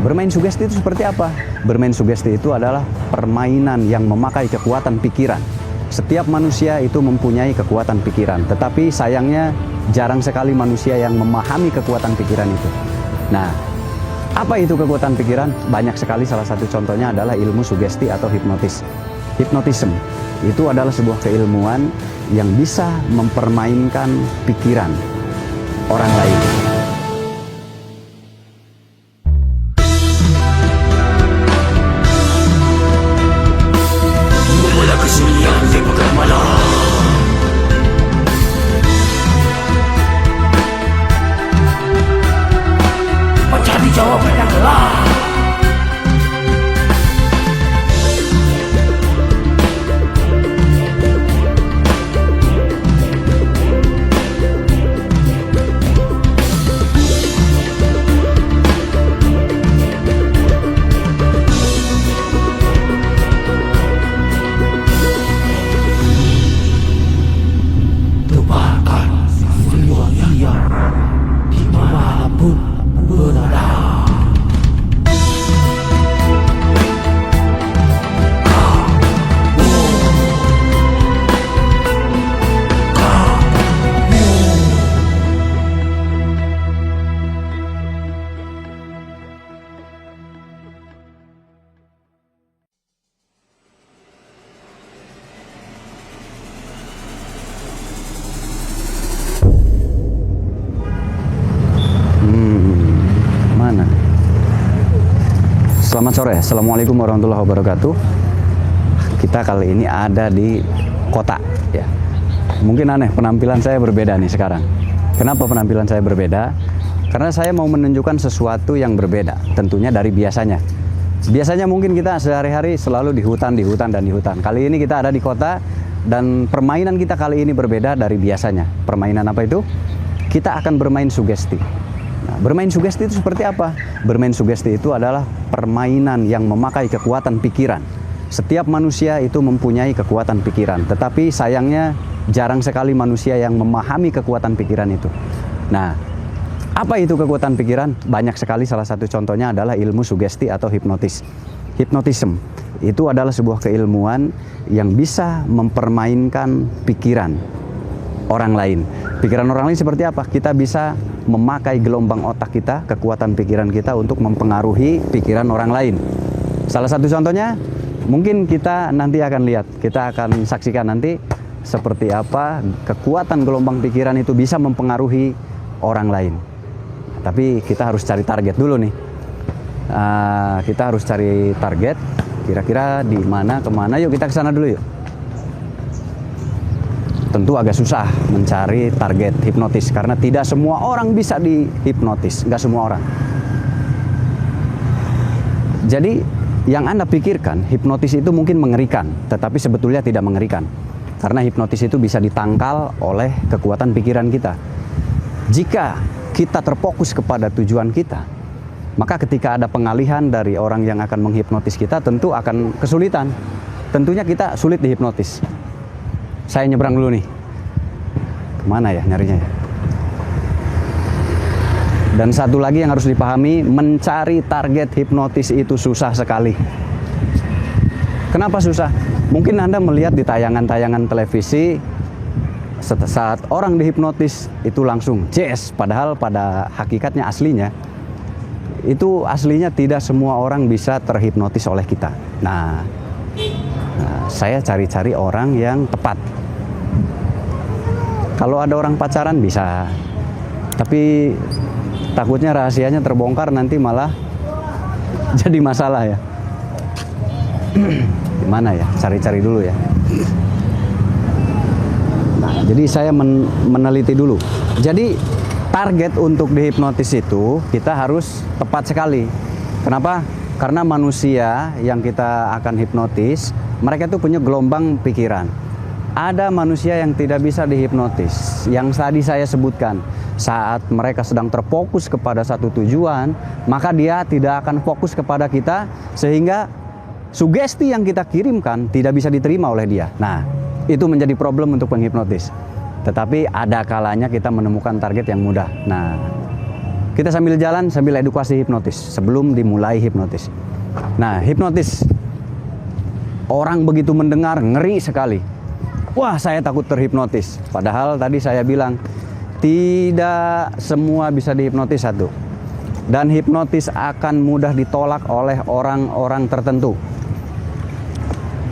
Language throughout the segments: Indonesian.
bermain sugesti itu seperti apa? Bermain sugesti itu adalah permainan yang memakai kekuatan pikiran. Setiap manusia itu mempunyai kekuatan pikiran, tetapi sayangnya jarang sekali manusia yang memahami kekuatan pikiran itu. Nah, apa itu kekuatan pikiran? Banyak sekali, salah satu contohnya adalah ilmu sugesti atau hipnotis. Hypnotism itu adalah sebuah keilmuan yang bisa mempermainkan pikiran orang lain. Bola kesunyian di pekan malam, mencari jawaban yang gelap. Tebarkan semua ia dimanapun berada. Mana? Selamat sore, Assalamualaikum warahmatullahi wabarakatuh. Kita kali ini ada di kota ya. Mungkin aneh, penampilan saya berbeda nih sekarang. Kenapa penampilan saya berbeda? Karena saya mau menunjukkan sesuatu yang berbeda, tentunya dari biasanya. Biasanya mungkin kita sehari-hari selalu di hutan, dan di hutan. Kali ini kita ada di kota, dan permainan kita kali ini berbeda dari biasanya. Permainan apa itu? Kita akan bermain sugesti. Nah, bermain sugesti itu seperti apa? Bermain sugesti itu adalah permainan yang memakai kekuatan pikiran. Setiap manusia itu mempunyai kekuatan pikiran, tetapi sayangnya jarang sekali manusia yang memahami kekuatan pikiran itu. Nah, apa itu kekuatan pikiran? Banyak sekali, salah satu contohnya adalah ilmu sugesti atau hipnotis. Hypnotism itu adalah sebuah keilmuan yang bisa mempermainkan pikiran orang lain. Pikiran orang lain seperti apa? Kita bisa memakai gelombang otak kita, kekuatan pikiran kita untuk mempengaruhi pikiran orang lain. Salah satu contohnya, mungkin kita nanti akan lihat, kita akan saksikan nanti seperti apa kekuatan gelombang pikiran itu bisa mempengaruhi orang lain. Tapi kita harus cari target dulu nih. Kita harus cari target, kira-kira di mana, kemana. Yuk kita ke sana dulu yuk. Tentu agak susah mencari target hipnotis karena tidak semua orang bisa dihipnotis, nggak semua orang. Jadi yang Anda pikirkan hipnotis itu mungkin mengerikan, tetapi sebetulnya tidak mengerikan. Karena hipnotis itu bisa ditangkal oleh kekuatan pikiran kita. Jika kita terfokus kepada tujuan kita, maka ketika ada pengalihan dari orang yang akan menghipnotis kita, tentu akan kesulitan. Tentunya kita sulit dihipnotis. Saya nyebrang dulu nih. Kemana ya nyarinya ya? Dan satu lagi yang harus dipahami, mencari target hipnotis itu susah sekali. Kenapa susah? Mungkin Anda melihat di tayangan-tayangan televisi, saat orang dihipnotis itu langsung yes, padahal pada hakikatnya aslinya, itu aslinya tidak semua orang bisa terhipnotis oleh kita. Nah, saya cari-cari orang yang tepat. Kalau ada orang pacaran bisa, tapi takutnya rahasianya terbongkar nanti malah jadi masalah ya. Gimana ya? Cari-cari dulu ya. Nah, jadi saya meneliti dulu. Jadi target untuk dihipnotis itu kita harus tepat sekali. Kenapa? Karena manusia yang kita akan hipnotis, mereka itu punya gelombang pikiran. Ada manusia yang tidak bisa dihipnotis, yang tadi saya sebutkan. Saat mereka sedang terfokus kepada satu tujuan, maka dia tidak akan fokus kepada kita, sehingga sugesti yang kita kirimkan tidak bisa diterima oleh dia. Nah, itu menjadi problem untuk penghipnotis. Tetapi ada kalanya kita menemukan target yang mudah. Nah, Kita sambil jalan, sambil edukasi hipnotis sebelum dimulai hipnotis. Nah, hipnotis orang begitu mendengar ngeri sekali. Wah, saya takut terhipnotis. Padahal tadi saya bilang tidak semua bisa dihipnotis satu. Dan hipnotis akan mudah ditolak oleh orang-orang tertentu.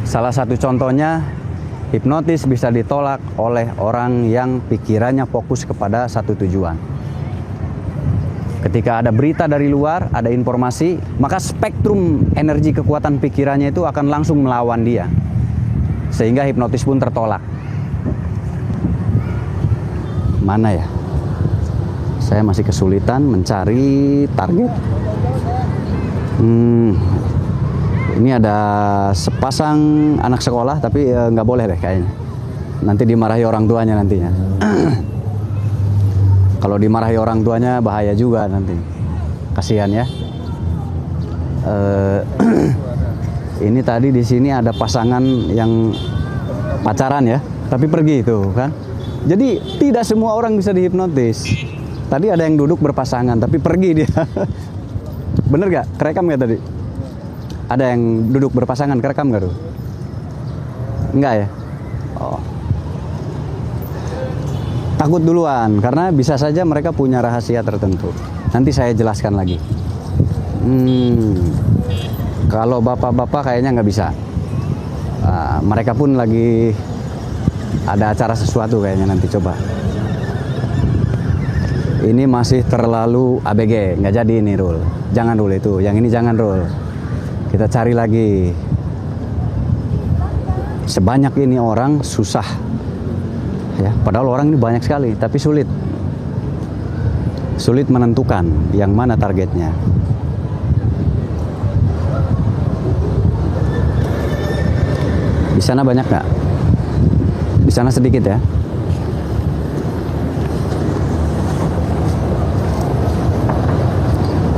Salah satu contohnya, hipnotis bisa ditolak oleh orang yang pikirannya fokus kepada satu tujuan. Ketika ada berita dari luar, ada informasi, maka spektrum energi kekuatan pikirannya itu akan langsung melawan dia. Sehingga hipnotis pun tertolak. Mana ya? Saya masih kesulitan mencari target. Ini ada sepasang anak sekolah, tapi nggak boleh deh kayaknya. Nanti dimarahi orang tuanya nantinya. Kalau dimarahi orang tuanya bahaya juga nanti. Kasihan ya. Ini tadi di sini ada pasangan yang pacaran ya, tapi pergi itu kan. Jadi tidak semua orang bisa dihipnotis. Tadi ada yang duduk berpasangan, tapi pergi dia. Bener gak? Kerekam gak tadi? Ada yang duduk berpasangan, kerekam gak tuh? Enggak ya? Oh. Takut duluan, karena bisa saja mereka punya rahasia tertentu. Nanti saya jelaskan lagi. Kalau bapak-bapak kayaknya nggak bisa. Mereka pun lagi ada acara sesuatu kayaknya nanti, coba. Ini masih terlalu ABG, nggak jadi ini Rul. Jangan Rul itu, yang ini jangan Rul. Kita cari lagi. Sebanyak ini orang susah. Ya, padahal orang ini banyak sekali, tapi sulit menentukan yang mana targetnya. Di sana banyak nggak? Di sana sedikit ya.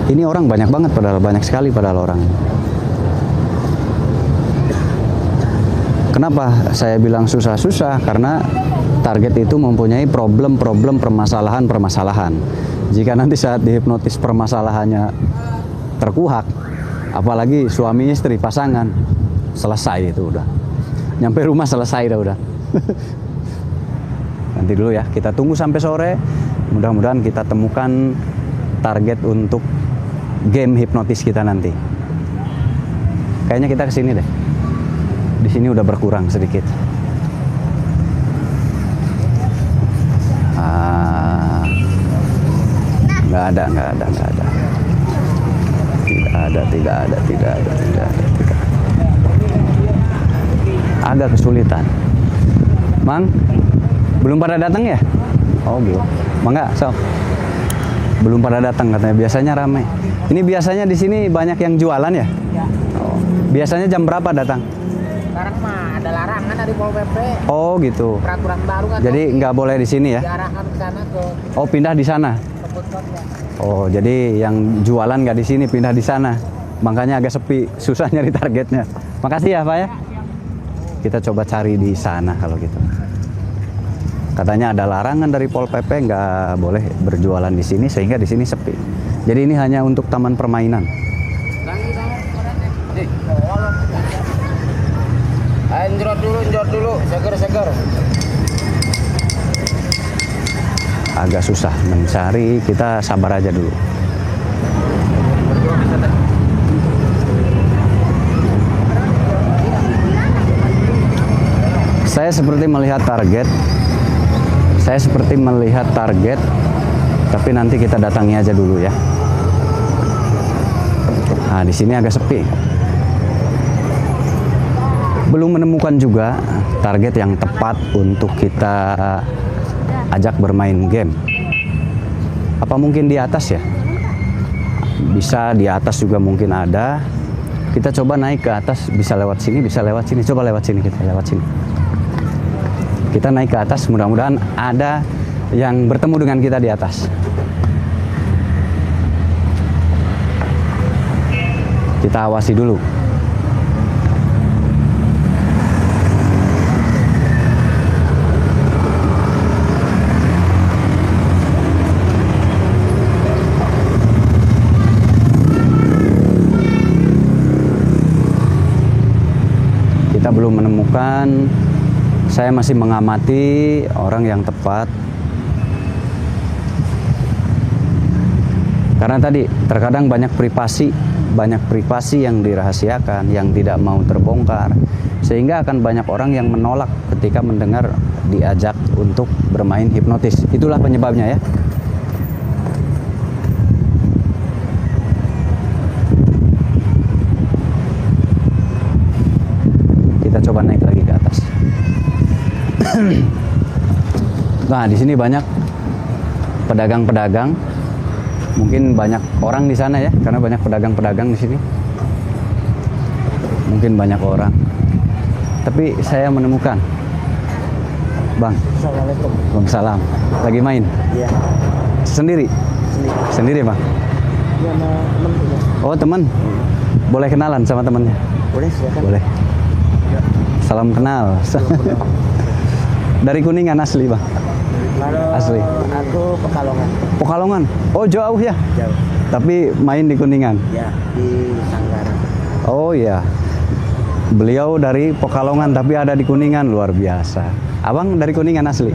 Ini orang banyak banget, padahal banyak sekali padahal orang. Kenapa saya bilang susah-susah? Karena target itu mempunyai problem-problem, permasalahan-permasalahan. Jika nanti saat dihipnotis permasalahannya terkuak, apalagi suami istri, pasangan, selesai itu udah. Nyampe rumah selesai dah udah. Nanti dulu ya, kita tunggu sampai sore. Mudah-mudahan kita temukan target untuk game hipnotis kita nanti. Kayaknya kita kesini deh. Di sini udah berkurang sedikit. Nggak ada. Tidak ada. Agak kesulitan. Mang, belum pada datang ya? Oh belum. Mangga, so. Belum pada datang katanya. Biasanya ramai. Ini biasanya di sini banyak yang jualan ya? Oh. Biasanya jam berapa datang? Sekarang mah ada larangan dari Pol PP. Oh gitu. Peraturan baru kan. Jadi nggak boleh di sini ya? Diarahkan ke sana ke Oh, pindah di sana. kebun-kebun. Oh, jadi yang jualan nggak di sini, pindah di sana. Makanya agak sepi, susah nyari targetnya. Makasih ya Pak ya. Kita coba cari di sana kalau gitu. Katanya ada larangan dari Pol PP nggak boleh berjualan di sini, sehingga di sini sepi. Jadi ini hanya untuk taman permainan. Njor dulu, seger. Agak susah mencari, kita sabar aja dulu. Saya seperti melihat target, tapi nanti kita datangi aja dulu ya. Nah, di sini agak sepi. Belum menemukan juga target yang tepat untuk kita ajak bermain game. Apa mungkin di atas ya? Bisa di atas juga mungkin ada. Kita coba naik ke atas, bisa lewat sini. Coba lewat sini, kita lewat sini. Kita naik ke atas, mudah-mudahan ada yang bertemu dengan kita di atas. Kita awasi dulu. lakukan, saya masih mengamati orang yang tepat. Karena tadi terkadang banyak privasi yang dirahasiakan, yang tidak mau terbongkar, sehingga akan banyak orang yang menolak ketika mendengar diajak untuk bermain hipnotis. Itulah penyebabnya ya. Kita coba naik lagi ke atas. Nah, di sini banyak pedagang-pedagang. Mungkin banyak orang di sana ya, karena banyak pedagang-pedagang di sini. Mungkin banyak orang. Tapi saya menemukan, Bang. Assalamualaikum. Waalaikumsalam. Lagi main? Iya. Sendiri? Sendiri, Bang. Iya, sama temen punya. Oh, teman. Boleh kenalan sama temannya? Boleh, silakan. Boleh. Salam kenal. Dari Kuningan asli, Bang. Kalau Asli. aku Pekalongan. Pekalongan. Oh, jauh ya. Jauh. Tapi main di Kuningan. Ya, di Sanggaran. Oh iya. Beliau dari Pekalongan tapi ada di Kuningan, luar biasa. Abang dari Kuningan asli?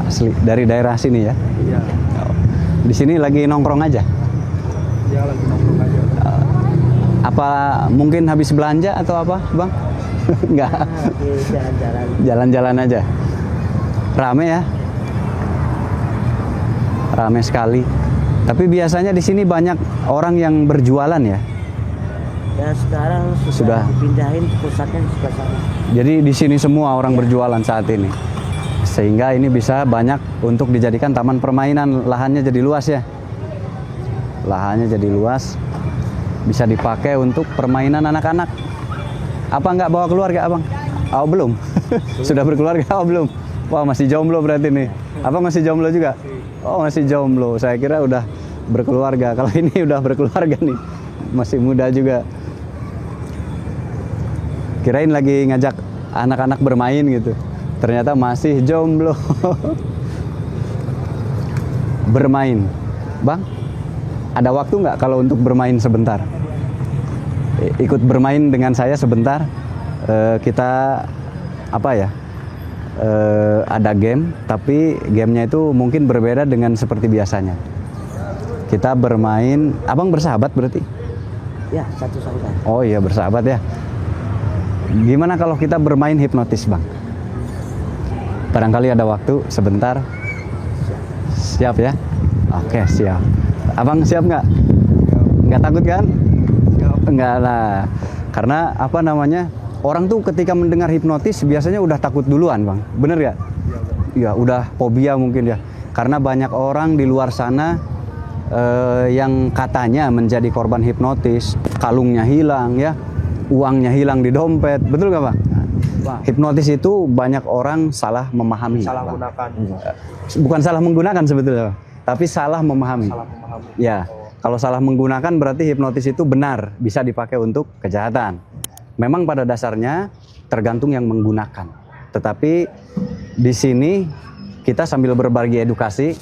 Asli dari daerah sini ya? Iya. Oh. Di sini lagi nongkrong aja? Ya, lagi nongkrong aja. Apa mungkin habis belanja atau apa, Bang? Enggak. Lagi jalan-jalan. Jalan-jalan aja. Rame ya? Rame sekali. Tapi biasanya di sini banyak orang yang berjualan ya. Ya, sekarang sudah dipindahin pusatnya sudah sana. Jadi di sini semua orang berjualan saat ini. Sehingga ini bisa banyak untuk dijadikan taman permainan. Lahannya jadi luas ya. Lahannya jadi luas. Bisa dipakai untuk permainan anak-anak. Apa nggak bawa keluarga, Abang? Oh, belum. Sudah berkeluarga? Oh, belum. Wah, masih jomblo berarti nih. Abang masih jomblo juga? Oh, masih jomblo. Saya kira udah berkeluarga. Kalau ini udah berkeluarga nih. Masih muda juga. Kirain lagi ngajak anak-anak bermain gitu. Ternyata masih jomblo. Bermain. Bang, ada waktu nggak kalau untuk bermain sebentar? Ikut bermain dengan saya sebentar. Kita apa ya? Ada game, tapi gamenya itu mungkin berbeda dengan seperti biasanya. Kita bermain, Abang bersahabat berarti? Ya, satu saudara. Oh iya, bersahabat ya. Gimana kalau kita bermain hipnotis, Bang? Barangkali ada waktu sebentar. Siap ya? Oke, siap. Abang siap nggak? Nggak takut kan? Enggak lah. Karena apa namanya? Orang tuh ketika mendengar hipnotis biasanya udah takut duluan, Bang. Bener ya? Iya, udah fobia mungkin ya. Karena banyak orang di luar sana yang katanya menjadi korban hipnotis, kalungnya hilang ya, uangnya hilang di dompet. Betul nggak, Bang? Hipnotis itu banyak orang salah memahami. Salah Bang. gunakan. Bukan salah menggunakan sebetulnya, tapi salah memahami. Salah memahami. Ya, kalau salah menggunakan berarti hipnotis itu benar, bisa dipakai untuk kejahatan. Memang pada dasarnya tergantung yang menggunakan. Tetapi di sini kita sambil berbagi edukasi,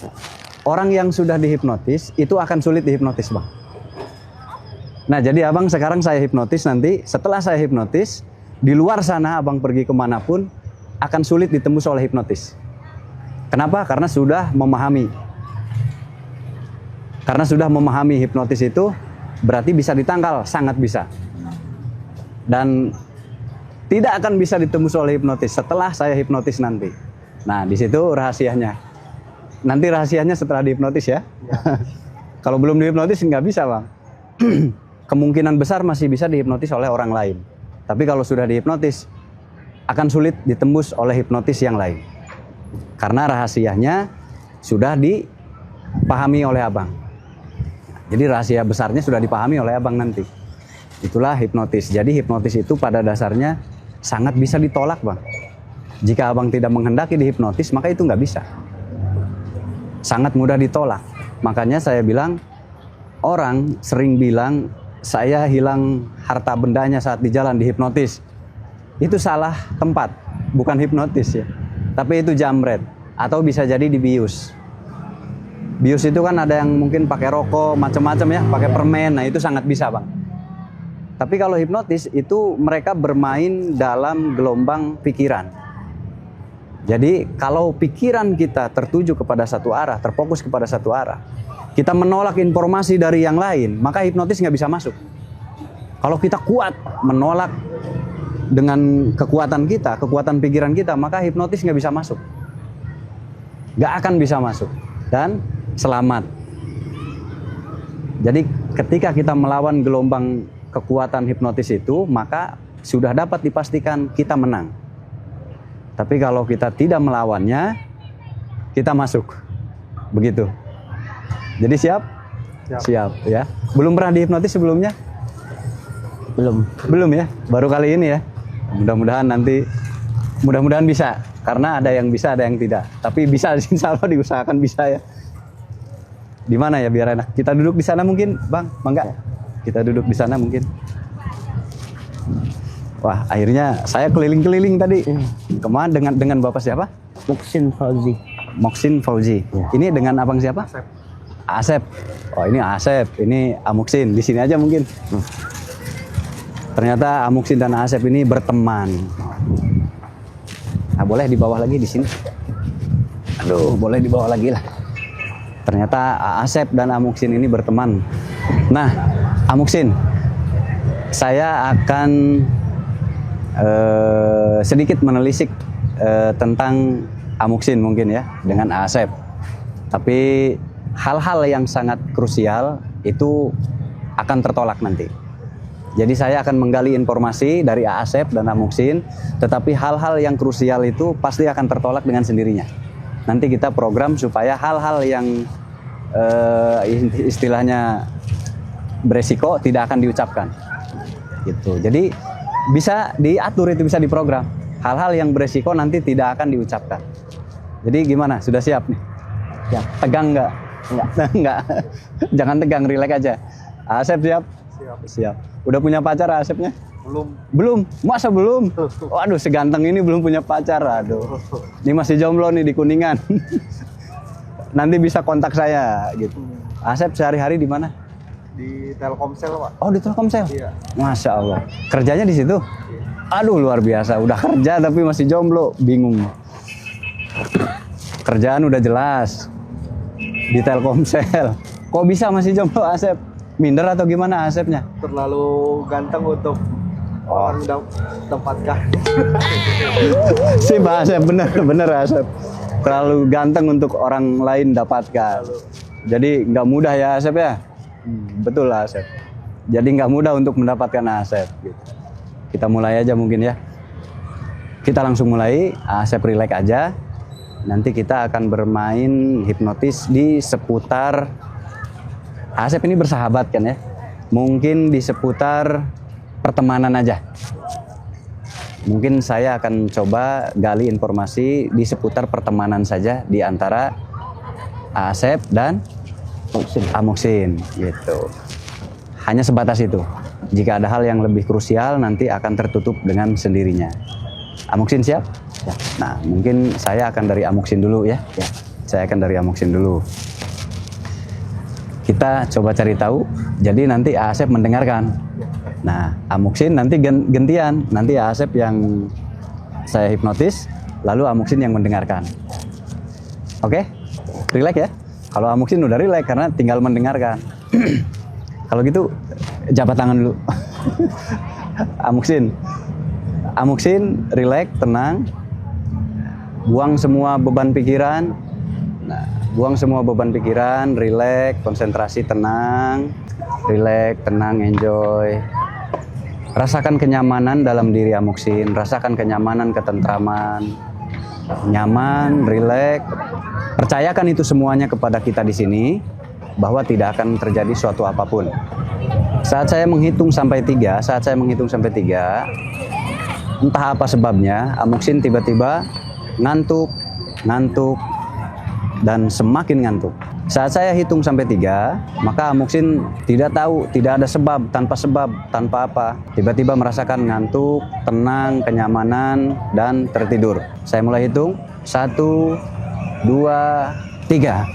orang yang sudah dihipnotis itu akan sulit dihipnotis, Bang. Nah, jadi Abang sekarang saya hipnotis, nanti setelah saya hipnotis, di luar sana Abang pergi kemanapun akan sulit ditembus oleh hipnotis. Kenapa? Karena sudah memahami. Karena sudah memahami hipnotis itu berarti bisa ditangkal, sangat bisa. Dan tidak akan bisa ditembus oleh hipnotis setelah saya hipnotis nanti. Nah, di situ rahasianya. Nanti rahasianya setelah dihipnotis ya. Kalau belum dihipnotis nggak bisa, Bang. Kemungkinan besar masih bisa dihipnotis oleh orang lain. Tapi kalau sudah dihipnotis akan sulit ditembus oleh hipnotis yang lain. Karena rahasianya sudah dipahami oleh Abang. Jadi rahasia besarnya sudah dipahami oleh Abang nanti. Itulah hipnotis. Jadi hipnotis itu pada dasarnya sangat bisa ditolak, Bang. Jika Abang tidak menghendaki dihipnotis, maka itu nggak bisa. Sangat mudah ditolak. Makanya saya bilang, orang sering bilang, saya hilang harta bendanya saat di jalan dihipnotis. Itu salah tempat, bukan hipnotis ya. Tapi itu jamret, atau bisa jadi dibius. Bius itu kan ada yang mungkin pakai rokok, macam-macam ya, pakai permen. Nah, itu sangat bisa, Bang. Tapi kalau hipnotis itu mereka bermain dalam gelombang pikiran. Jadi kalau pikiran kita tertuju kepada satu arah, terfokus kepada satu arah, kita menolak informasi dari yang lain, maka hipnotis nggak bisa masuk. Kalau kita kuat menolak dengan kekuatan kita, kekuatan pikiran kita, maka hipnotis nggak bisa masuk. Nggak akan bisa masuk. Dan selamat. Jadi ketika kita melawan gelombang kekuatan hipnotis itu, maka sudah dapat dipastikan kita menang. Tapi kalau kita tidak melawannya, kita masuk. Begitu. Jadi siap? Siap ya. Belum pernah dihipnotis sebelumnya? Belum ya? Baru kali ini ya. Mudah-mudahan bisa. Karena ada yang bisa, ada yang tidak. Tapi bisa, insya Allah diusahakan bisa ya. Di mana ya biar enak? Kita duduk di sana mungkin, Bang? Bangga? Kita duduk di sana mungkin. Wah, akhirnya saya keliling-keliling tadi. Kemana dengan Bapak siapa? Moksin Fauzi. Moksin Fauzi. Ya. Ini dengan abang siapa? Asep. Oh, ini Asep, ini Amuksin. Di sini aja mungkin. Ternyata Amuksin dan Asep ini berteman. Nah, boleh di bawah lagi di sini. Aduh, boleh di bawah lagi lah. Ternyata Asep dan Amuksin ini berteman. Nah, Amuksin, saya akan sedikit menelisik tentang Amuksin mungkin ya dengan Asep. Tapi hal-hal yang sangat krusial itu akan tertolak nanti. Jadi saya akan menggali informasi dari Asep dan Amuksin, tetapi hal-hal yang krusial itu pasti akan tertolak dengan sendirinya. Nanti kita program supaya hal-hal yang istilahnya beresiko tidak akan diucapkan. Gitu. Jadi bisa diatur, itu bisa diprogram. Hal-hal yang beresiko nanti tidak akan diucapkan. Jadi gimana? Sudah siap nih? Siap. Tegang nggak? Nggak. Jangan tegang, rileks aja. Asep siap? Siap. Udah punya pacar Asepnya? Belum? Masa belum? Waduh, seganteng ini belum punya pacar. Aduh. Ini masih jomblo nih di Kuningan. Nanti bisa kontak saya gitu. Asep sehari-hari di mana? Di Telkomsel, Pak. Oh, di Telkomsel? Iya. Masya Allah. Kerjanya di situ? Aduh, luar biasa. Udah kerja tapi masih jomblo. Bingung. Kerjaan udah jelas. Di Telkomsel. Kok bisa masih jomblo Asep? Minder atau gimana Asepnya? Terlalu ganteng untuk orang dapatkah? Si Pak Asep, bener Asep. Terlalu ganteng untuk orang lain dapatkan. Jadi nggak mudah ya Asep ya? Betul lah Asep. Jadi nggak mudah untuk mendapatkan Asep. Gitu. Kita mulai aja mungkin ya. Kita langsung mulai. Asep rileks aja. Nanti kita akan bermain hipnotis di seputar. Asep ini bersahabat kan ya. Mungkin di seputar pertemanan aja. Mungkin saya akan coba gali informasi di seputar pertemanan saja di antara Asep dan Amuksin gitu. Hanya sebatas itu. Jika ada hal yang lebih krusial nanti akan tertutup dengan sendirinya. Amuksin siap? Ya. Nah, mungkin saya akan dari Amuksin dulu ya. Ya. Saya akan dari Amuksin dulu. Kita coba cari tahu. Jadi nanti Asep mendengarkan. Nah, Amuksin nanti gantian. Nanti Asep yang saya hipnotis, lalu Amuksin yang mendengarkan. Oke? Rileks ya? Kalau Amuksin udah rileks karena tinggal mendengarkan. Kalau gitu, jabat tangan dulu. Amuksin, rileks, tenang. Buang semua beban pikiran. Nah, buang semua beban pikiran, rileks, konsentrasi, tenang. Rileks, tenang, enjoy. Rasakan kenyamanan dalam diri Amuksin, rasakan kenyamanan, ketentraman. Nyaman, rileks. Percayakan itu semuanya kepada kita di sini, bahwa tidak akan terjadi suatu apapun. Saat saya menghitung sampai 3, entah apa sebabnya, Amuksin tiba-tiba ngantuk, dan semakin ngantuk. Saat saya hitung sampai 3, maka Amuksin tidak tahu, tidak ada sebab, tanpa apa. Tiba-tiba merasakan ngantuk, tenang, kenyamanan, dan tertidur. Saya mulai hitung, 1, 2, 3.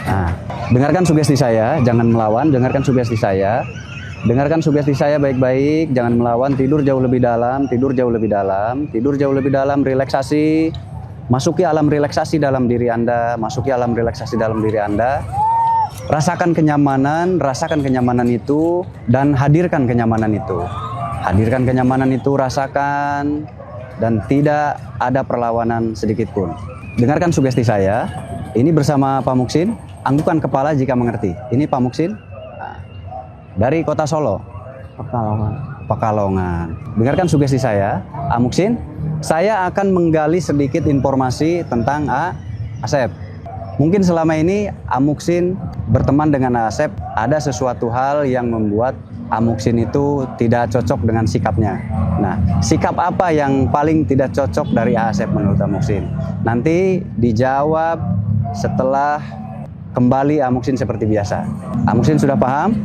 Nah, dengarkan sugesti saya, jangan melawan, dengarkan sugesti saya. Dengarkan sugesti saya baik-baik, jangan melawan, tidur jauh lebih dalam, tidur jauh lebih dalam, tidur jauh lebih dalam, relaksasi. Masuki alam relaksasi dalam diri Anda, masuki alam relaksasi dalam diri Anda. Rasakan kenyamanan itu, dan hadirkan kenyamanan itu. Hadirkan kenyamanan itu, rasakan, dan tidak ada perlawanan sedikit pun. Dengarkan sugesti saya, ini bersama Pak Muksin, anggukan kepala jika mengerti. Ini Pak Muksin, dari kota Solo, Pekalongan. Dengarkan sugesti saya, Muksin, saya akan menggali sedikit informasi tentang Asep. Mungkin selama ini Muksin berteman dengan Asep, ada sesuatu hal yang membuat Muksin itu tidak cocok dengan sikapnya. Nah, sikap apa yang paling tidak cocok dari Asep menurut Muksin? Nanti dijawab setelah kembali Muksin seperti biasa. Muksin sudah paham?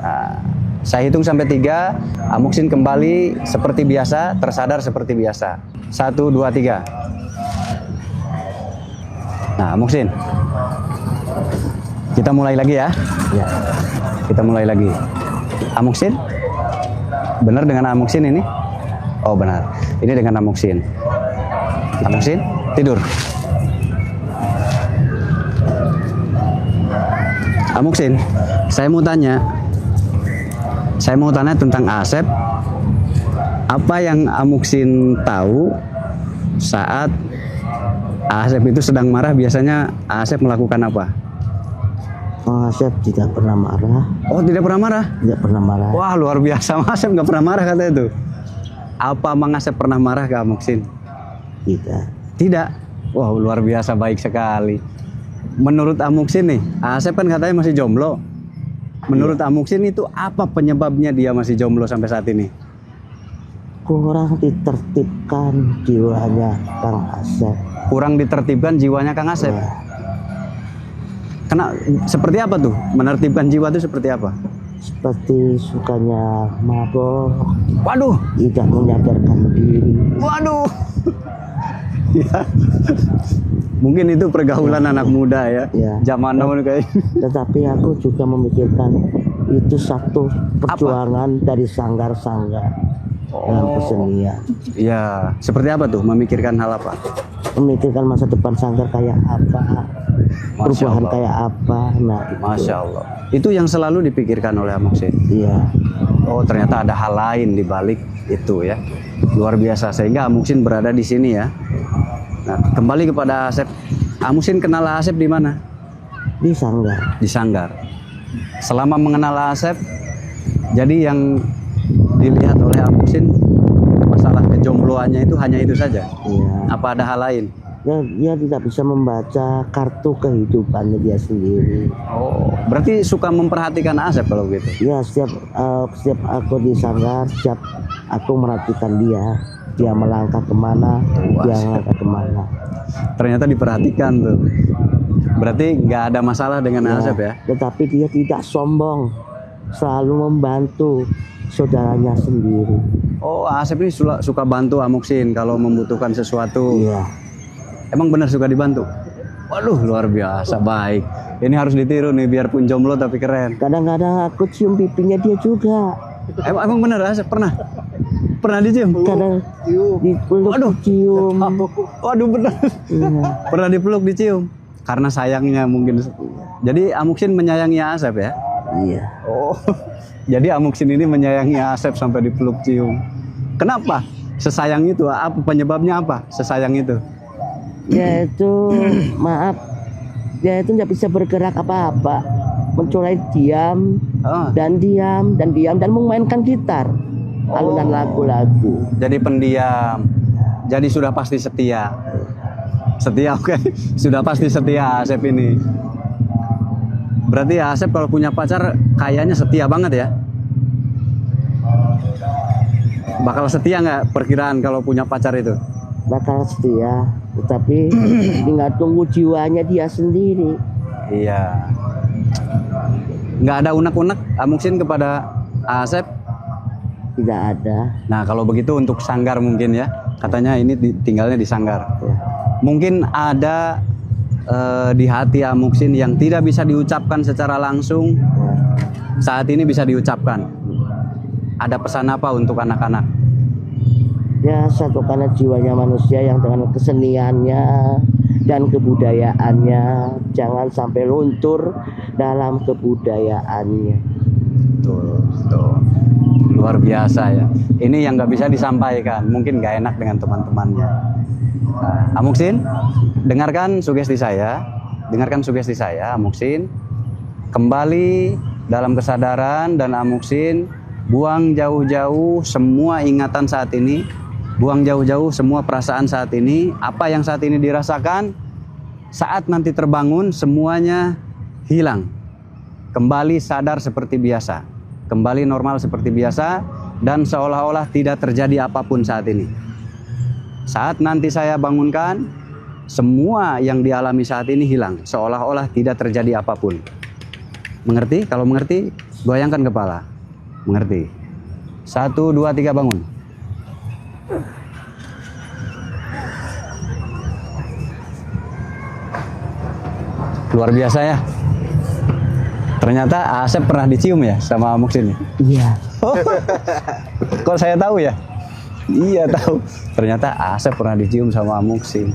Nah, saya hitung sampai 3, Muksin kembali seperti biasa, tersadar seperti biasa. 1, 2, 3. Nah, Muksin, kita mulai lagi ya. Ya, kita mulai lagi. Muksin, benar dengan Muksin ini? Oh benar, ini dengan Muksin. Muksin, tidur. Muksin, saya mau tanya tentang Asep. Apa yang Muksin tahu saat Asep itu sedang marah? Biasanya Asep melakukan apa? Oh, Asep tidak pernah marah. Oh, tidak pernah marah? Tidak pernah marah. Wah, luar biasa. Asep nggak pernah marah katanya itu. Apa Mang Asep pernah marah ke Muksin? Tidak. Tidak? Wah, luar biasa, baik sekali. Menurut Muksin nih, Asep kan katanya masih jomblo. Menurut Muksin itu apa penyebabnya dia masih jomblo sampai saat ini? Kurang ditertibkan jiwanya Kang Asep. Kurang ditertibkan jiwanya Kang Asep. Ya. Seperti apa tuh? Menertibkan jiwa itu seperti apa? Seperti sukanya mabok. Waduh. Tidak menyadarkan diri. Waduh. Ya. Mungkin itu pergaulan anak muda ya. Zaman now kayak. Tetapi aku juga memikirkan itu satu perjuangan dari sanggar-sanggar dalam kesenian. Ya, seperti apa tuh? Memikirkan hal apa? Memikirkan masa depan sanggar kayak apa, perubahan kayak apa. Nah, itu. Masya Allah. Itu yang selalu dipikirkan oleh Muksin. Iya. Oh, ternyata ada hal lain di balik itu ya. Luar biasa, sehingga Muksin berada di sini ya. Nah, kembali kepada Asep. Muksin kenal Asep di mana? Di sanggar. Di sanggar. Selama mengenal Asep, jadi yang dilihat oleh Muksin masalah kejombloannya itu hanya itu saja. Iya. Apa ada hal lain? Dia tidak bisa membaca kartu kehidupannya dia sendiri. Oh, berarti suka memperhatikan Asep kalau gitu? Ya, setiap aku di sanggar, setiap aku merhatikan dia melangkah kemana, dia melangkah kemana. Ternyata diperhatikan tuh. Berarti nggak ada masalah dengan Asep ya? Tetapi dia tidak sombong, selalu membantu saudaranya sendiri. Oh, Asep ini suka bantu Muksin kalau membutuhkan sesuatu. Iya. Emang benar suka dibantu? Waduh, luar biasa, baik. Ini harus ditiru nih, biarpun jomblo tapi keren. Kadang-kadang aku cium pipinya dia juga. Emang benar Asep pernah dicium? Kadang dipeluk, dicium. Waduh, benar. Iya. Pernah dipeluk, dicium. Karena sayangnya mungkin. Jadi Muksin menyayangi Asep ya? Iya. Oh, jadi Muksin ini menyayangi Asep sampai dipeluk cium. Kenapa? Sesayang itu, apa penyebabnya apa? Sesayang itu? Dia itu, maaf, dia itu nggak bisa bergerak apa-apa, mencolek diam dan memainkan gitar, alunan lagu-lagu. Jadi pendiam, jadi sudah pasti setia. Setia, oke. Sudah pasti setia Asep ini. Berarti Asep kalau punya pacar kayaknya setia banget ya. Bakal setia nggak perkiraan kalau punya pacar itu? Bakal setia, tetapi tinggal tunggu jiwanya dia sendiri. Iya. Nggak ada unek-unek Muksin kepada Asep? Tidak ada. Nah, kalau begitu untuk sanggar mungkin ya. Katanya ini tinggalnya di sanggar. Ya. Mungkin ada di hati Muksin yang tidak bisa diucapkan secara langsung. saat ini bisa diucapkan. Ada pesan apa untuk anak-anak? Ya, satukanlah jiwanya manusia yang dengan keseniannya dan kebudayaannya, jangan sampai luntur dalam kebudayaannya. Tuh. Luar biasa ya. Ini yang nggak bisa disampaikan, mungkin nggak enak dengan teman-temannya. Nah, Amuksin, dengarkan sugesti saya, Amuksin. Kembali dalam kesadaran dan Amuksin buang jauh-jauh semua ingatan saat ini. Buang jauh-jauh semua perasaan saat ini. Apa yang saat ini dirasakan, saat nanti terbangun semuanya hilang. Kembali sadar seperti biasa. Kembali normal seperti biasa. Dan seolah-olah tidak terjadi apapun saat ini. Saat nanti saya bangunkan, semua yang dialami saat ini hilang. Seolah-olah tidak terjadi apapun. Mengerti? Kalau mengerti, goyangkan kepala. Mengerti? 1, 2, 3 bangun. Luar biasa ya. Ternyata Asep pernah dicium ya sama Amuksin. Iya. Kok saya tahu ya? Iya tahu. Ternyata Asep pernah dicium sama Amuksin.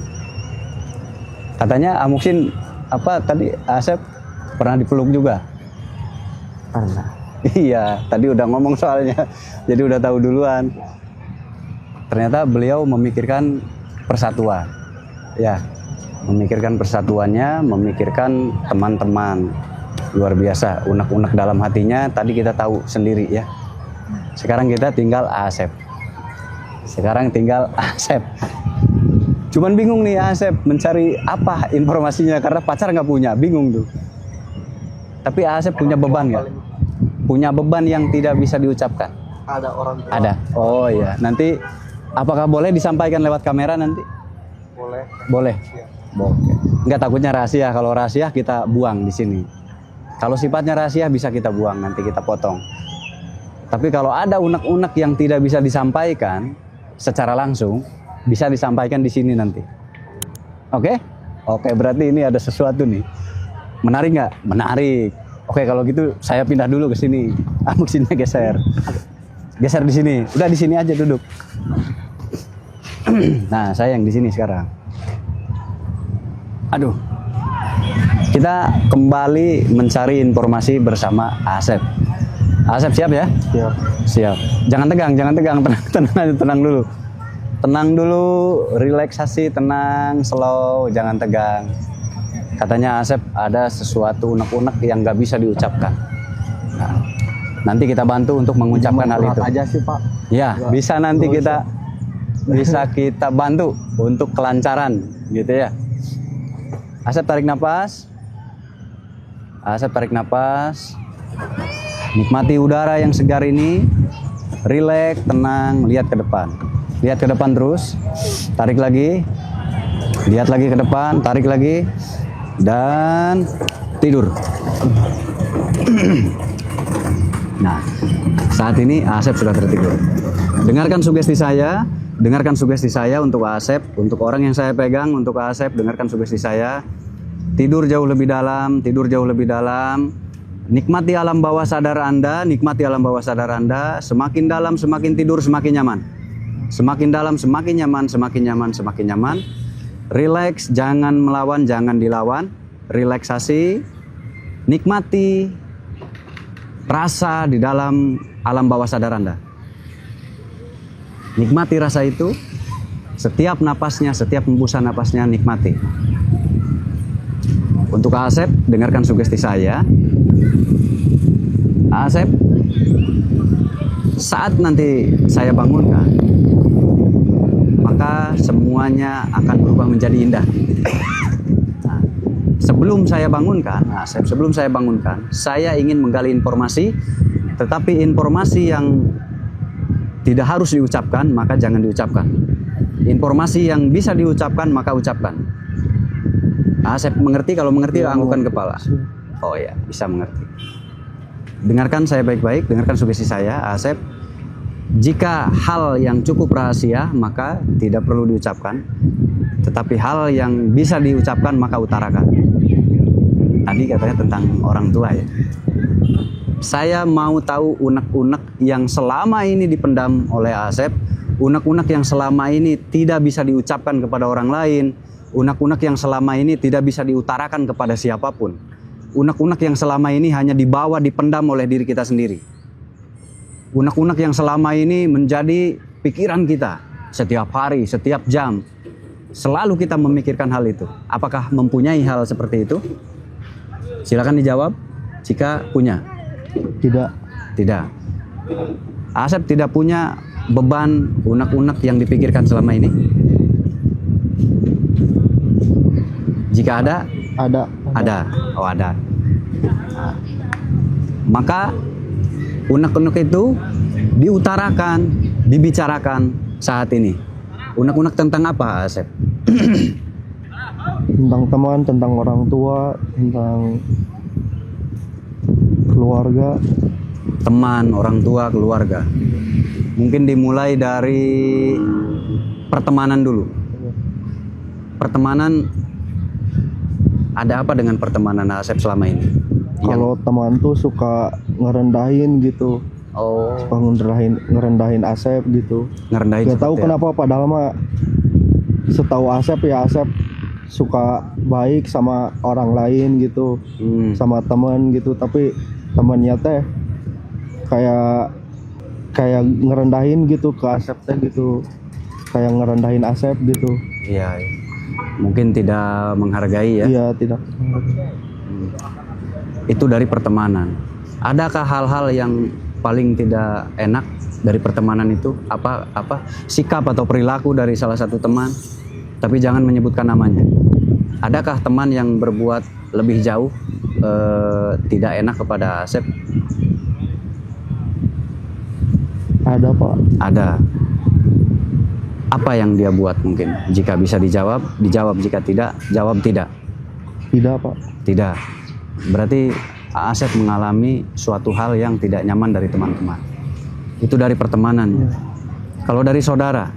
Katanya Amuksin apa tadi, Asep pernah dipeluk juga? Pernah. Iya, tadi udah ngomong soalnya. Jadi udah tahu duluan. Ternyata beliau memikirkan persatuan. Ya, memikirkan persatuannya, memikirkan teman-teman. Luar biasa, unek-unek dalam hatinya tadi kita tahu sendiri ya. Sekarang kita tinggal Asep. Cuman bingung nih Asep mencari apa informasinya karena pacar nggak punya, bingung tuh. Tapi Asep punya beban nggak? Punya beban yang tidak bisa diucapkan. Ada orang tua. Ada. Oh iya, nanti apakah boleh disampaikan lewat kamera nanti? Boleh. Boleh. Iya. Boleh. Nggak, takutnya rahasia. Kalau rahasia kita buang di sini. Kalau sifatnya rahasia bisa kita buang, nanti kita potong. Tapi kalau ada unek-unek yang tidak bisa disampaikan secara langsung, bisa disampaikan di sini nanti. Oke? Oke, berarti ini ada sesuatu nih. Menarik nggak? Menarik. Oke, kalau gitu saya pindah dulu ke sini. Amuksinnya geser. Geser di sini. Udah di sini aja duduk. Nah, saya yang di sini sekarang. Aduh. Kita kembali mencari informasi bersama Asep. Asep siap ya? Siap. Siap. Jangan tegang, tenang dulu. Tenang dulu, relaksasi, tenang, slow, jangan tegang. Katanya Asep ada sesuatu unek-unek yang nggak bisa diucapkan. Nah, nanti kita bantu untuk mengucapkan hal itu. Aja sih Pak. Ya, bisa nanti kita bantu untuk kelancaran, gitu ya. Asep tarik napas. Nikmati udara yang segar ini. Rileks, tenang, lihat ke depan. Lihat ke depan terus. Tarik lagi. Lihat lagi ke depan, tarik lagi. Dan tidur. Nah, saat ini Asep sudah tertidur. Dengarkan sugesti saya untuk Asep, untuk orang yang saya pegang, untuk Asep, dengarkan sugesti saya. Tidur jauh lebih dalam. Nikmati alam bawah sadar Anda, Semakin dalam, semakin tidur, semakin nyaman. Semakin dalam, semakin nyaman. Relax, jangan melawan, jangan dilawan. Relaksasi, nikmati rasa di dalam alam bawah sadar Anda. Nikmati rasa itu, setiap napasnya, setiap hembusan napasnya nikmati. Untuk Asep, dengarkan sugesti saya. Asep, saat nanti saya bangunkan, maka semuanya akan berubah menjadi indah. Nah, sebelum saya bangunkan, saya ingin menggali informasi, tetapi informasi yang tidak harus diucapkan, maka jangan diucapkan. Informasi yang bisa diucapkan, maka ucapkan. Asep mengerti? Kalau mengerti, anggukan kepala. Oh ya, bisa mengerti. Dengarkan saya baik-baik, dengarkan sugesti saya, Asep. Jika hal yang cukup rahasia, maka tidak perlu diucapkan. Tetapi hal yang bisa diucapkan, maka utarakan. Tadi katanya tentang orang tua ya. saya mau tahu unek-unek yang selama ini dipendam oleh Asep, unek-unek yang selama ini tidak bisa diucapkan kepada orang lain, unek-unek yang selama ini tidak bisa diutarakan kepada siapapun, unek-unek yang selama ini hanya dibawa, dipendam oleh diri kita sendiri, unek-unek yang selama ini menjadi pikiran kita setiap hari, setiap jam. Selalu kita memikirkan hal itu. Apakah mempunyai hal seperti itu? Silakan dijawab jika punya. Tidak. Tidak. Asep tidak punya beban unek-unek yang dipikirkan selama ini. Jika ada, ada. Oh, ada. Nah, maka unek-unek itu diutarakan, dibicarakan saat ini. Unek-unek tentang apa, Asep? Tentang teman, tentang orang tua, tentang keluarga. Teman, orang tua, keluarga. Mungkin dimulai dari pertemanan dulu. Pertemanan, ada apa dengan pertemanan Asep selama ini? Kalau teman tuh suka ngerendahin gitu. Oh, Suka ngerendahin Asep gitu. ngerendahin Gak tahu seperti kenapa, padahal mah setahu Asep ya, Asep suka baik sama orang lain gitu, apa? sama teman gitu, tapi temannya teh kayak ngerendahin gitu ke Asep teh gitu, kayak ngerendahin Asep gitu. Iya, mungkin tidak menghargai ya. Iya, tidak. Itu dari pertemanan. Adakah hal-hal yang paling tidak enak dari pertemanan itu? Apa sikap atau perilaku dari salah satu teman? Tapi jangan menyebutkan namanya. Adakah teman yang berbuat lebih jauh tidak enak kepada Asep? Ada, Pak. Ada. Apa yang dia buat mungkin? Jika bisa dijawab, dijawab. Jika tidak, jawab tidak. Tidak, Pak. Tidak. Berarti Asep mengalami suatu hal yang tidak nyaman dari teman-teman. Itu dari pertemanan. Iya. Kalau dari saudara,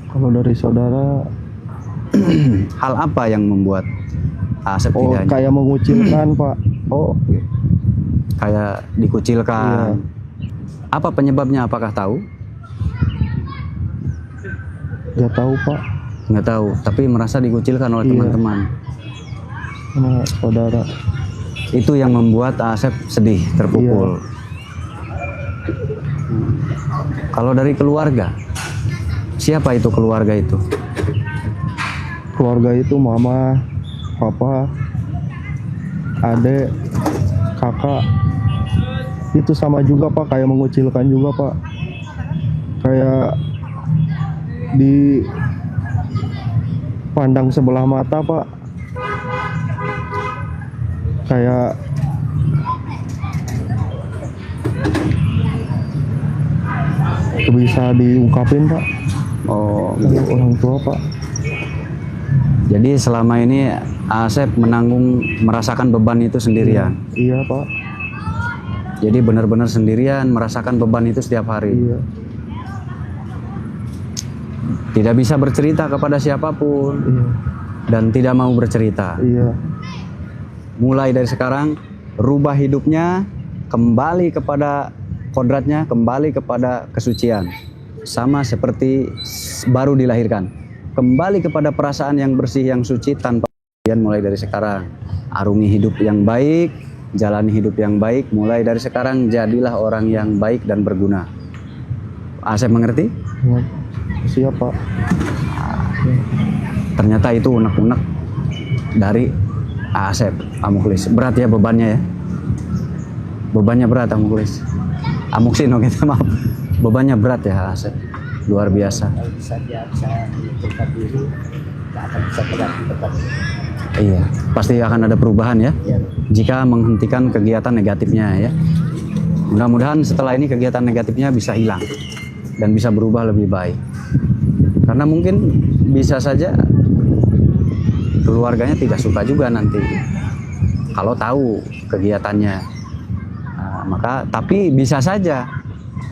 Kalau dari saudara, hal apa yang membuat Asep oh tidak kayak mengucilkan, Pak. Oh, kayak dikucilkan? Apa penyebabnya? Apakah tahu? gak tahu, Pak. Nggak tahu, tapi merasa dikucilkan oleh Iya. teman-teman. Sama saudara. Itu yang membuat Asep sedih, terpukul. Kalau dari keluarga, siapa itu keluarga itu? Keluarga itu mama, papa, adek, kakak. Itu sama juga, Pak, kayak mengucilkan juga, Pak. Kayak dipandang sebelah mata, Pak. Kayak bisa diungkapin, Pak. Oh, Kayak orang tua, Pak. jadi selama ini Asep merasakan beban itu sendirian. Iya, Pak. Jadi benar-benar sendirian merasakan beban itu setiap hari. Iya. Tidak bisa bercerita kepada siapapun Iya. dan tidak mau bercerita. Iya. Mulai dari sekarang, rubah hidupnya, kembali kepada kodratnya, kembali kepada kesucian. Sama seperti baru dilahirkan. Kembali kepada perasaan yang bersih, yang suci, tanpa kemudian mulai dari sekarang. Arungi hidup yang baik, jalani hidup yang baik, mulai dari sekarang jadilah orang yang baik dan berguna. Asep mengerti? Iya. Siap, Pak. Ternyata itu unek-unek dari Asep Amuklis. Berat ya bebannya ya? Bebannya berat Amuklis. Amuksin, oke, maaf. Bebannya berat ya Asep. Luar biasa. Kalau bisa dia bisa menentukan diri, nggak akan bisa tegak di tempat. Iya, pasti akan ada perubahan ya. Ya, Jika menghentikan kegiatan negatifnya ya. Mudah-mudahan setelah ini kegiatan negatifnya bisa hilang dan bisa berubah lebih baik. Karena mungkin bisa saja keluarganya tidak suka juga nanti kalau tahu kegiatannya. Nah, maka tapi bisa saja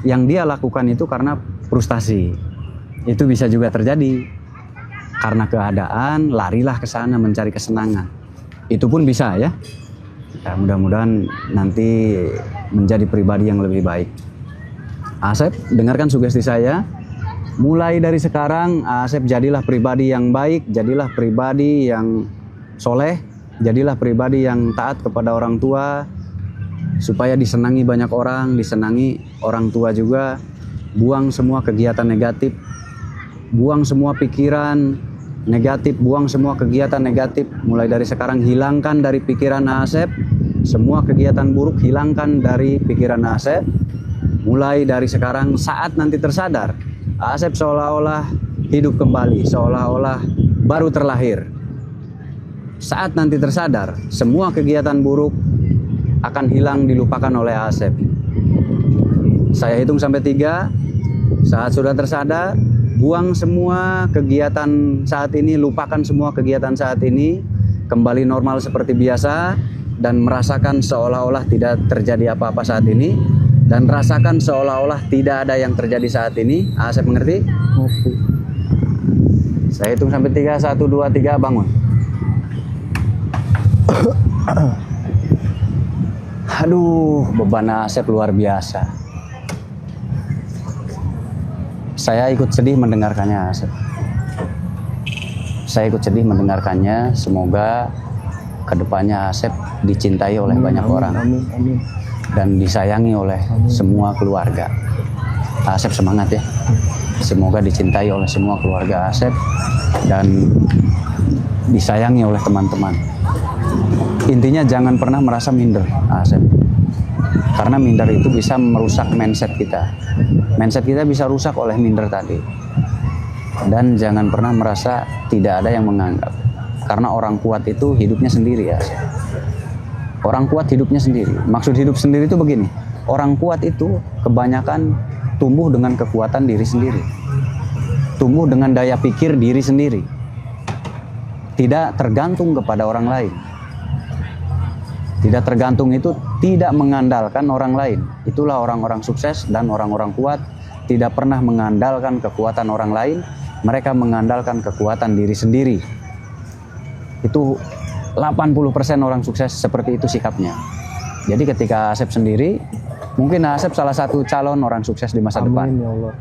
yang dia lakukan itu karena frustasi. Itu bisa juga terjadi. Karena keadaan, larilah ke sana mencari kesenangan. Itu pun bisa ya. Ya, mudah-mudahan nanti menjadi pribadi yang lebih baik. Asep, dengarkan sugesti saya. Mulai dari sekarang, Asep jadilah pribadi yang baik, jadilah pribadi yang soleh, jadilah pribadi yang taat kepada orang tua, supaya disenangi banyak orang, disenangi orang tua juga. Buang semua kegiatan negatif, buang semua pikiran negatif, buang semua kegiatan negatif. Mulai dari sekarang hilangkan dari pikiran Asep, semua kegiatan buruk hilangkan dari pikiran Asep. Mulai dari sekarang, saat nanti tersadar, Asep seolah-olah hidup kembali, seolah-olah baru terlahir. Saat nanti tersadar, semua kegiatan buruk akan hilang, dilupakan oleh Asep. Saya hitung sampai 3. Saat sudah tersadar, buang semua kegiatan saat ini, lupakan semua kegiatan saat ini, kembali normal seperti biasa, dan merasakan seolah-olah tidak terjadi apa-apa saat ini, dan rasakan seolah-olah tidak ada yang terjadi saat ini. Asep mengerti? Ngerti. Saya hitung sampai 3, 1, 2, 3, bangun. Aduh, beban Asep luar biasa. Saya ikut sedih mendengarkannya, Asep. Saya ikut sedih mendengarkannya. Semoga kedepannya Asep dicintai oleh banyak orang. Amin. Dan disayangi oleh semua keluarga. Asep semangat ya. Semoga dicintai oleh semua keluarga Asep dan disayangi oleh teman-teman. Intinya jangan pernah merasa minder, Asep. Karena minder itu bisa merusak mindset kita. Mindset kita bisa rusak oleh minder tadi. Dan jangan pernah merasa tidak ada yang menganggap. Karena orang kuat itu hidupnya sendiri, Asep. Orang kuat hidupnya sendiri. Maksud hidup sendiri itu begini. Orang kuat itu kebanyakan tumbuh dengan kekuatan diri sendiri. Tumbuh dengan daya pikir diri sendiri. Tidak tergantung kepada orang lain. Tidak tergantung itu tidak mengandalkan orang lain. Itulah orang-orang sukses dan orang-orang kuat. Tidak pernah mengandalkan kekuatan orang lain. Mereka mengandalkan kekuatan diri sendiri. Itu 80% orang sukses seperti itu sikapnya. Jadi ketika Asep sendiri, mungkin Asep salah satu calon orang sukses di masa depan. Amin ya Allah.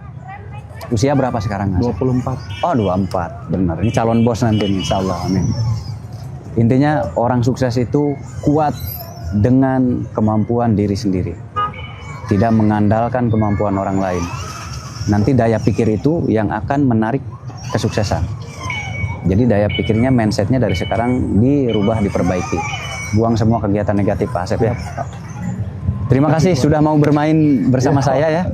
Usia berapa sekarang Asep? 24. Oh 24, benar. Ini calon bos nanti nih, insya Allah, amin. Intinya orang sukses itu kuat dengan kemampuan diri sendiri. Tidak mengandalkan kemampuan orang lain. Nanti daya pikir itu yang akan menarik kesuksesan. Jadi daya pikirnya, mindsetnya dari sekarang dirubah, diperbaiki. Buang semua kegiatan negatif Pak Asep ya. Terima kasih sudah mau bermain bersama saya ya.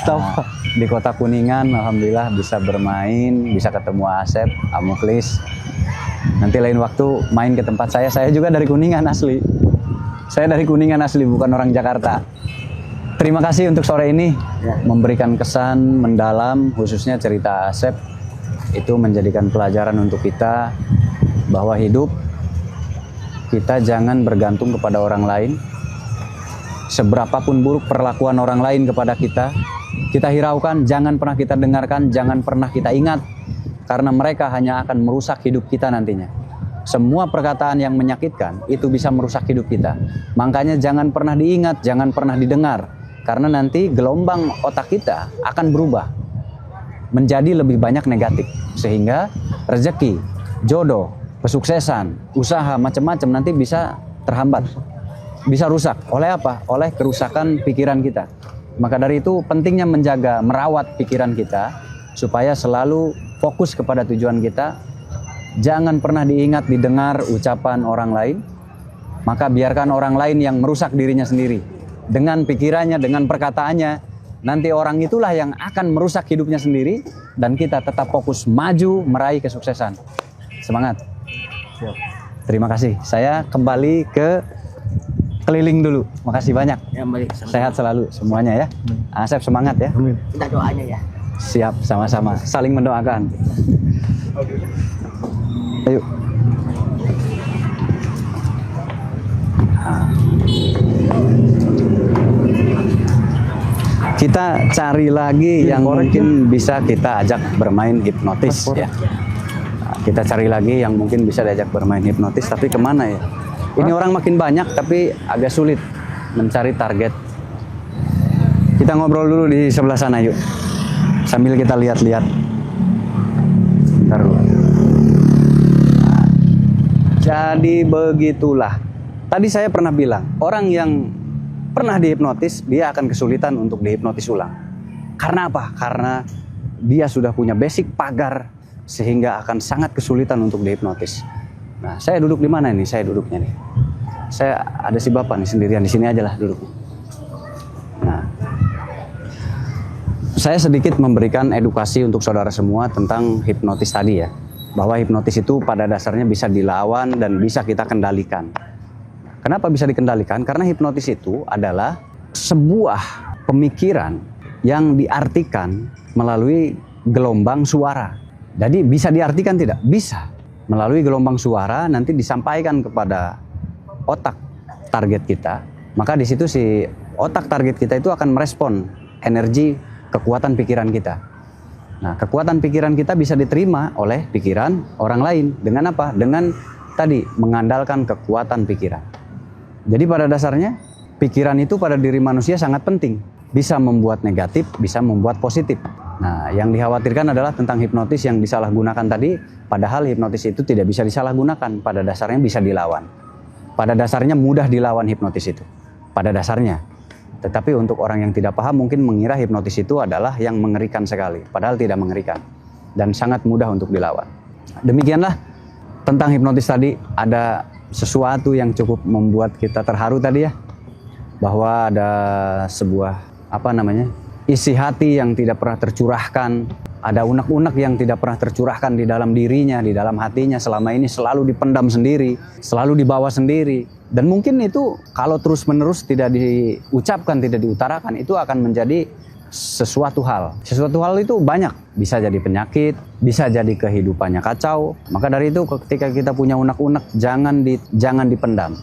Nah, di Kota Kuningan, alhamdulillah bisa bermain, bisa ketemu Asep, Amuklis. Nanti lain waktu main ke tempat saya. Saya juga dari Kuningan asli. Saya dari Kuningan asli, bukan orang Jakarta. Terima kasih untuk sore ini memberikan kesan mendalam, khususnya cerita Asep. Itu menjadikan pelajaran untuk kita bahwa hidup kita jangan bergantung kepada orang lain. Seberapapun buruk perlakuan orang lain kepada kita, kita hiraukan, jangan pernah kita dengarkan, jangan pernah kita ingat, karena mereka hanya akan merusak hidup kita nantinya. Semua perkataan yang menyakitkan itu bisa merusak hidup kita. Makanya jangan pernah diingat, jangan pernah didengar, karena nanti gelombang otak kita akan berubah menjadi lebih banyak negatif, sehingga rezeki, jodoh, kesuksesan, usaha macam-macam nanti bisa terhambat, bisa rusak. Oleh apa? Oleh kerusakan pikiran kita. Maka dari itu pentingnya menjaga, merawat pikiran kita supaya selalu fokus kepada tujuan kita. Jangan pernah diingat, didengar ucapan orang lain. Maka biarkan orang lain yang merusak dirinya sendiri dengan pikirannya, dengan perkataannya. Nanti orang itulah yang akan merusak hidupnya sendiri, dan kita tetap fokus maju meraih kesuksesan. Semangat. Siap. Terima kasih. Saya kembali ke keliling dulu. Makasih banyak. Ya, baik. Sama-sama. Sehat selalu semuanya ya. Asep semangat ya. Amin. Kita doanya ya. Siap, sama-sama. Saling mendoakan. Ayo. Kita cari lagi yang mungkin bisa kita ajak bermain hipnotis ya. Nah, kita cari lagi yang mungkin bisa diajak bermain hipnotis, tapi kemana ya? Ini orang makin banyak tapi agak sulit. mencari target. Kita ngobrol dulu di sebelah sana yuk, sambil kita lihat-lihat. Bentar dulu. Jadi begitulah. Tadi saya pernah bilang, orang yang pernah dihipnotis, dia akan kesulitan untuk dihipnotis ulang. Karena apa? Karena dia sudah punya basic pagar, sehingga akan sangat kesulitan untuk dihipnotis. Nah, saya duduk di mana nih? Saya duduknya nih. Saya ada si bapak nih sendirian, di sini aja lah duduknya. Nah, saya sedikit memberikan edukasi untuk saudara semua tentang hipnotis tadi ya. Bahwa hipnotis itu pada dasarnya bisa dilawan dan bisa kita kendalikan. Kenapa bisa dikendalikan? Karena hipnotis itu adalah sebuah pemikiran yang diartikan melalui gelombang suara. Jadi bisa diartikan tidak? Bisa. Melalui gelombang suara nanti disampaikan kepada otak target kita. Maka di situ si otak target kita itu akan merespon energi kekuatan pikiran kita. Nah, kekuatan pikiran kita bisa diterima oleh pikiran orang lain. Dengan apa? Dengan tadi mengandalkan kekuatan pikiran. Jadi pada dasarnya pikiran itu pada diri manusia sangat penting. Bisa membuat negatif, bisa membuat positif. Nah, yang dikhawatirkan adalah tentang hipnotis yang disalahgunakan tadi. Padahal hipnotis itu tidak bisa disalahgunakan. Pada dasarnya bisa dilawan. Pada dasarnya mudah dilawan hipnotis itu. Pada dasarnya. Tetapi untuk orang yang tidak paham mungkin mengira hipnotis itu adalah yang mengerikan sekali. Padahal tidak mengerikan. Dan sangat mudah untuk dilawan. Demikianlah tentang hipnotis tadi. Ada sesuatu yang cukup membuat kita terharu tadi ya. Bahwa ada sebuah isi hati yang tidak pernah tercurahkan. Ada unek-unek yang tidak pernah tercurahkan di dalam dirinya, di dalam hatinya. Selama ini selalu dipendam sendiri, selalu dibawa sendiri. Dan mungkin itu kalau terus-menerus tidak diucapkan, tidak diutarakan, itu akan menjadi sesuatu hal. Sesuatu hal itu banyak. Bisa jadi penyakit, bisa jadi kehidupannya kacau. Maka dari itu ketika kita punya unek-unek, jangan dipendam.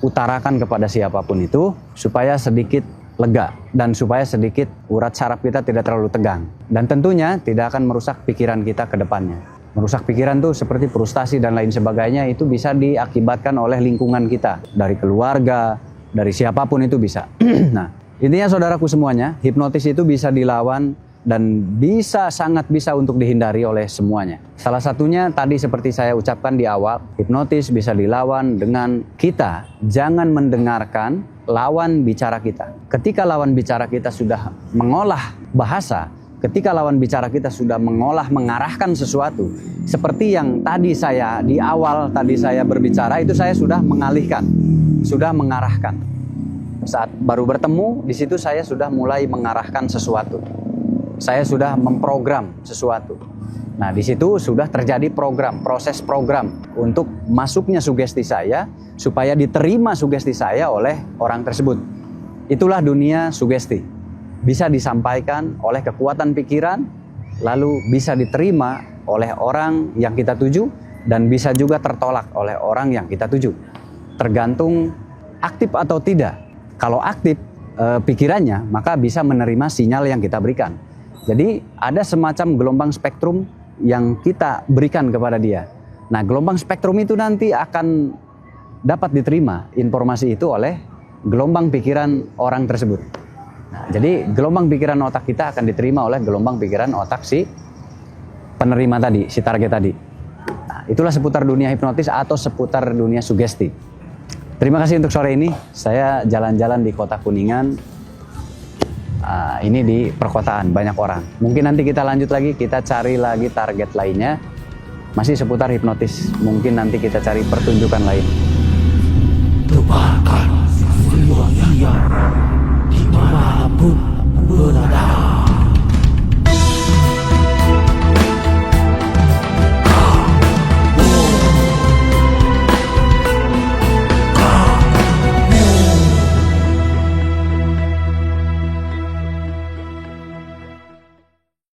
Utarakan kepada siapapun itu supaya sedikit lega dan supaya sedikit urat saraf kita tidak terlalu tegang. Dan tentunya tidak akan merusak pikiran kita ke depannya. Merusak pikiran tuh seperti frustasi dan lain sebagainya itu bisa diakibatkan oleh lingkungan kita. Dari keluarga, dari siapapun itu bisa. Nah, intinya saudaraku semuanya, hipnotis itu bisa dilawan dan sangat bisa untuk dihindari oleh semuanya. Salah satunya tadi seperti saya ucapkan di awal, hipnotis bisa dilawan dengan kita jangan mendengarkan lawan bicara kita. Ketika lawan bicara kita sudah mengolah bahasa, ketika lawan bicara kita sudah mengarahkan sesuatu, seperti yang tadi saya di awal tadi saya berbicara itu saya sudah mengalihkan, sudah mengarahkan. Saat baru bertemu di situ saya sudah mulai mengarahkan sesuatu. Saya sudah memprogram sesuatu. Nah, di situ sudah terjadi proses program untuk masuknya sugesti saya supaya diterima sugesti saya oleh orang tersebut. Itulah dunia sugesti. Bisa disampaikan oleh kekuatan pikiran, lalu bisa diterima oleh orang yang kita tuju dan bisa juga tertolak oleh orang yang kita tuju. Tergantung aktif atau tidak. Kalau aktif pikirannya, maka bisa menerima sinyal yang kita berikan. Jadi ada semacam gelombang spektrum yang kita berikan kepada dia. Nah, gelombang spektrum itu nanti akan dapat diterima informasi itu oleh gelombang pikiran orang tersebut. Nah, jadi gelombang pikiran otak kita akan diterima oleh gelombang pikiran otak si penerima tadi, si target tadi. Nah, itulah seputar dunia hipnotis atau seputar dunia sugesti. Terima kasih untuk sore ini. Saya jalan-jalan di Kota Kuningan. Ini di perkotaan, banyak orang. Mungkin nanti kita lanjut lagi, kita cari lagi target lainnya. Masih seputar hipnotis. Mungkin nanti kita cari pertunjukan lain. Tebarkan siang dimanapun berada.